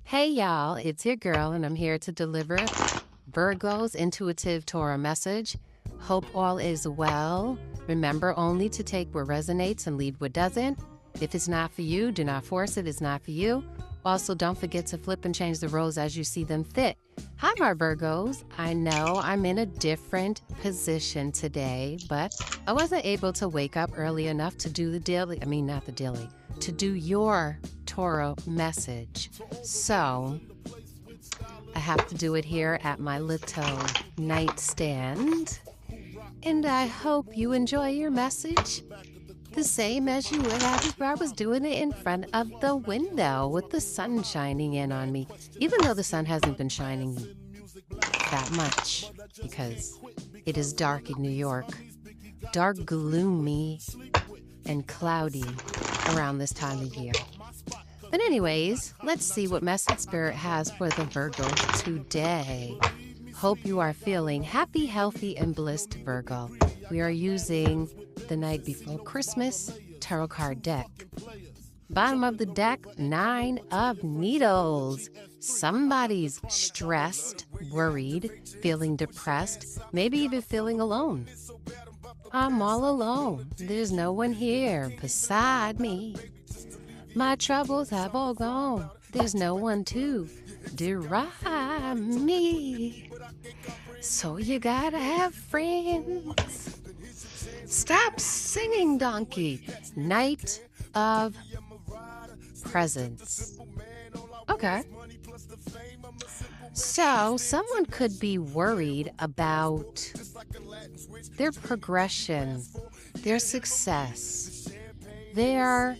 Hey y'all, it's your girl, and I'm here to deliver Virgo's intuitive Torah message. Hope all is well. Remember only to take what resonates and leave what doesn't. If it's not for you, do not force it. It's not for you. Also, don't forget to flip and change the roles as you see them fit. Hi, my Virgos. I know I'm in a different position today, but I wasn't able to wake up early enough to do to do your Torah message. So I have to do it here at my little nightstand. And I hope you enjoy your message the same as you would have if I was doing it in front of the window with the sun shining in on me. Even though the sun hasn't been shining that much because it is dark in New York. Dark, gloomy, and cloudy around this time of year. But anyways, let's see what Message Spirit has for the Virgos today. Hope you are feeling happy, healthy, and blissed, Virgo. We are using the Night Before Christmas Tarot card deck. Bottom of the deck, 9 of Needles. Somebody's stressed, worried, feeling depressed, maybe even feeling alone. I'm all alone. There's no one here beside me. My troubles have all gone. There's no one to deride me. So you gotta have friends. Stop singing, donkey. Knight of Presents. Okay. So someone could be worried about their progression, their success, their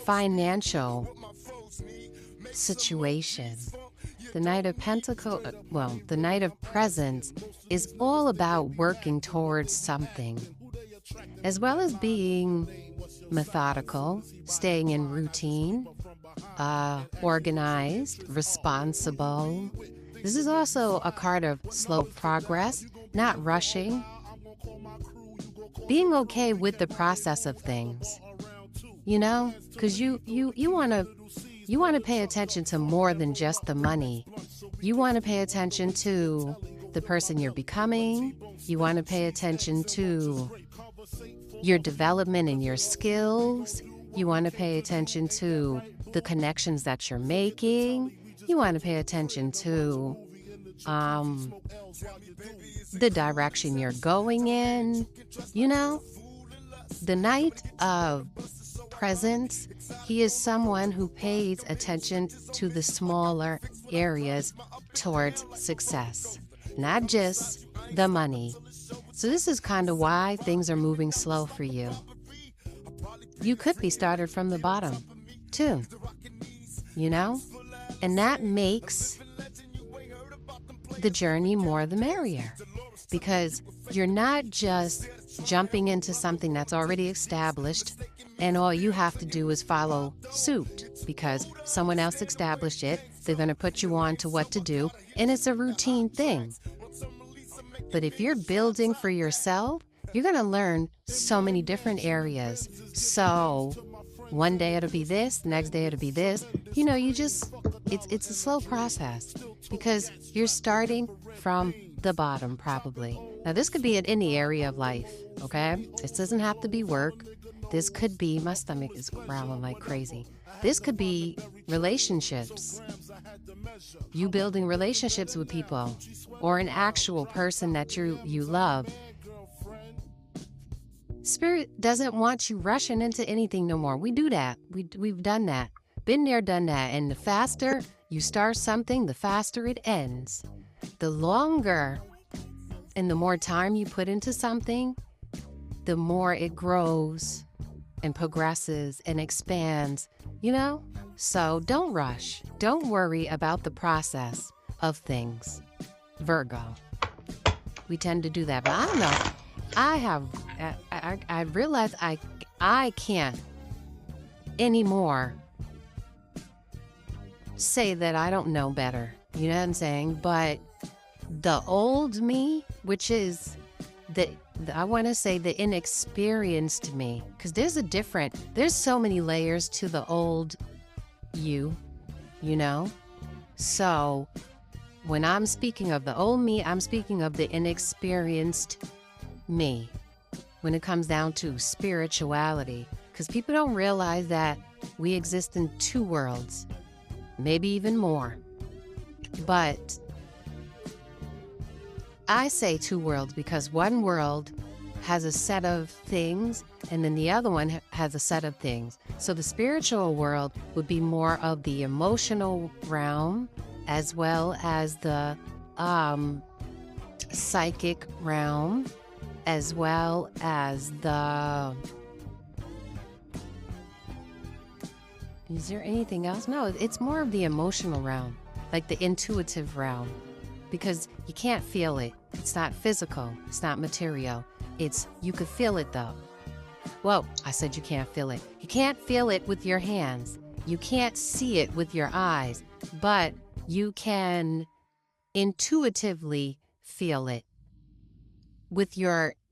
financial situation. The Knight of the Knight of Presents is all about working towards something, as well as being methodical, staying in routine, organized, responsible. This is also a card of slow progress, not rushing, being okay with the process of things. You know, because you want to pay attention to more than just the money. You want to pay attention to the person you're becoming. You want to pay attention to your development and your skills. You want to pay attention to the connections that you're making. You want to pay attention to the direction you're going in. You know, the Knight of Presents, he is someone who pays attention to the smaller areas towards success, not just the money. So this is kind of why things are moving slow for you. You could be started from the bottom, too, you know? And that makes the journey more the merrier, because you're not just jumping into something that's already established and all you have to do is follow suit because someone else established it. They're going to put you on to what to do, and it's a routine thing. But if you're building for yourself, you're going to learn so many different areas. So one day it'll be this, the next day it'll be this. You know, it's a slow process because you're starting from the bottom probably. Now, this could be in any area of life, okay? This doesn't have to be work. This could be, my stomach is growling like crazy. This could be relationships. You building relationships with people or an actual person that you love. Spirit doesn't want you rushing into anything no more. We do that. We've done that. Been there, done that. And the faster you start something, the faster it ends. The longer and the more time you put into something, the more it grows and progresses and expands, you know? So don't rush. Don't worry about the process of things. Virgo. We tend to do that, but I don't know. I realize I can't anymore say that I don't know better. You know what I'm saying? But the old me, which is the I want to say the inexperienced me, because there's so many layers to the old you, you know? So when I'm speaking of the old me, I'm speaking of the inexperienced me when it comes down to spirituality, because people don't realize that we exist in two worlds, maybe even more. But I say two worlds because one world has a set of things and then the other one has a set of things. So the spiritual world would be more of the emotional realm as well as the psychic realm as well as the... Is there anything else? No, it's more of the emotional realm, like the intuitive realm, because you can't feel it. It's not physical. It's not material. You could feel it though. Whoa, I said you can't feel it. You can't feel it with your hands. You can't see it with your eyes, but you can intuitively feel it with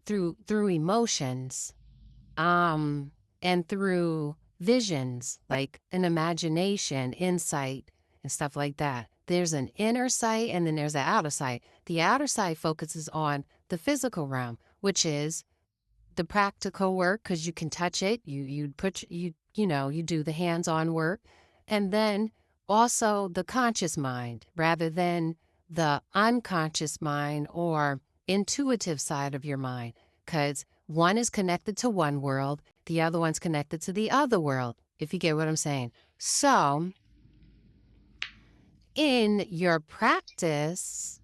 through emotions, and through visions, like an imagination, insight, and stuff like that. There's an inner sight and then there's an outer sight. The outer sight focuses on the physical realm, which is the practical work because you can touch it. You do the hands-on work, and then also the conscious mind rather than the unconscious mind or intuitive side of your mind, because one is connected to one world, the other one's connected to the other world, if you get what I'm saying. So in your practice,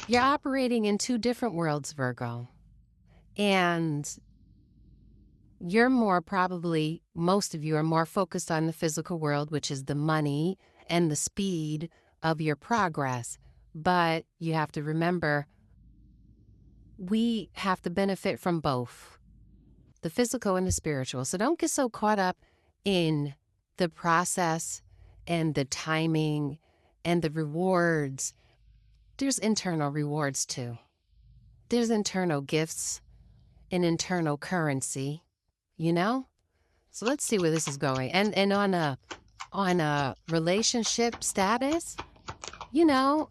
you're operating in two different worlds, Virgo. And most of you are more focused on the physical world, which is the money and the speed of your progress. But you have to remember, we have to benefit from both, the physical and the spiritual. So don't get so caught up in the process and the timing and the rewards. There's internal rewards too. There's internal gifts and internal currency, you know? So let's see where this is going. And on a relationship status, you know,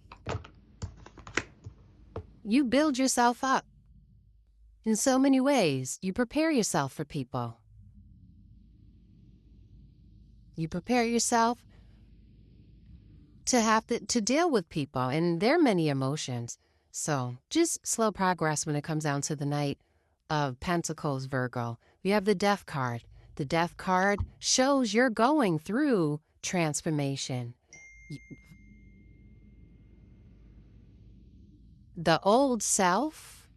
you build yourself up in so many ways. You prepare yourself for people. You prepare yourself to have to deal with people and their many emotions. So just slow progress when it comes down to the Knight of Pentacles, Virgo. We have the Death card. The Death card shows you're going through transformation. The old self,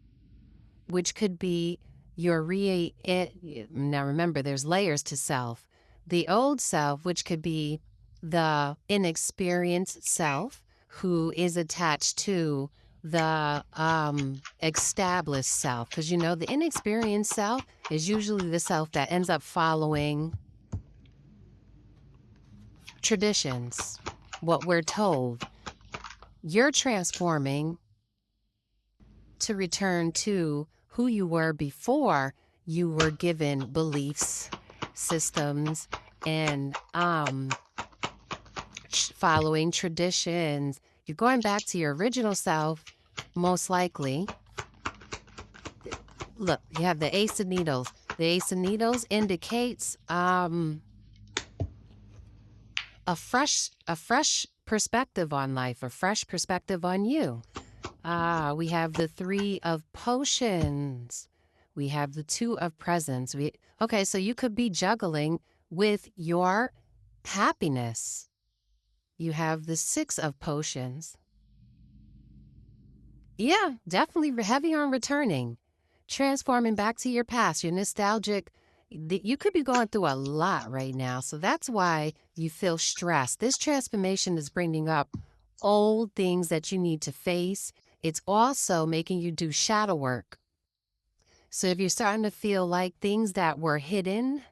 which could be your now remember, there's layers to self. The old self, which could be the inexperienced self who is attached to the established self, because the inexperienced self is usually the self that ends up following traditions, what we're told. You're transforming to return to who you were before you were given beliefs, systems, and following traditions. You're going back to your original self, most likely. Look, you have the Ace of Needles. The Ace of Needles indicates a fresh perspective on life, a fresh perspective on you. We have the Three of Potions. We have the Two of Presents. Okay, so you could be juggling with your happiness. You have the Six of Potions. Yeah, definitely heavy on returning, transforming back to your past. You're nostalgic. You could be going through a lot right now, so that's why you feel stressed. This transformation is bringing up old things that you need to face. It's also making you do shadow work. So if you're starting to feel like things that were hidden,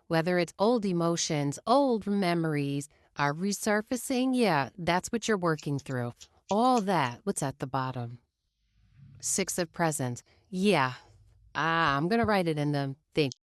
whether it's old emotions, old memories, are resurfacing, yeah, that's what you're working through. All that. What's at the bottom? Six of Presents. Yeah, I'm gonna write it in the thing.